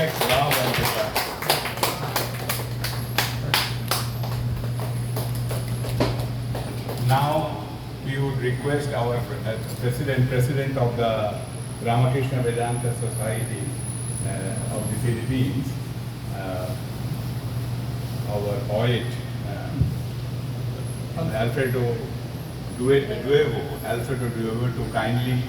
Nice job, Ankita. Now, we would request our president of the Ramakrishna Vedanta Society of the Philippines, our poet, Alfredo Duevo, to kindly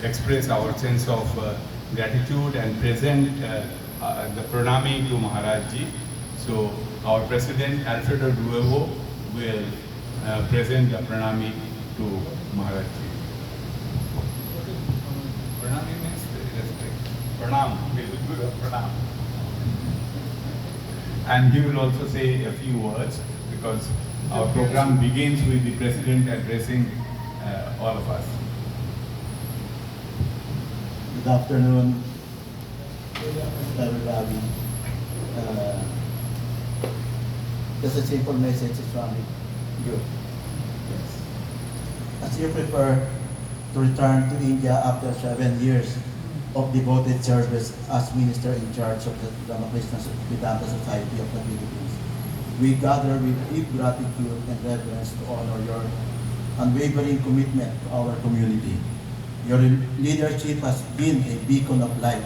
express our sense of gratitude and present the pranami to Maharaj Ji. So our President Alfredo Duevo will present the pranami to Maharaj Ji. Pranami means respect. Pranam, we will do the pranam. And he will also say a few words because our program begins with the President addressing all of us. Good afternoon, everybody. Just a simple message from you. Yes. As you prepare to return to India after 7 years of devoted service as Minister in charge of the Ramakrishna Vedanta Society of the Philippines, we gather with deep gratitude and reverence to honor your unwavering commitment to our community. Your leadership has been a beacon of light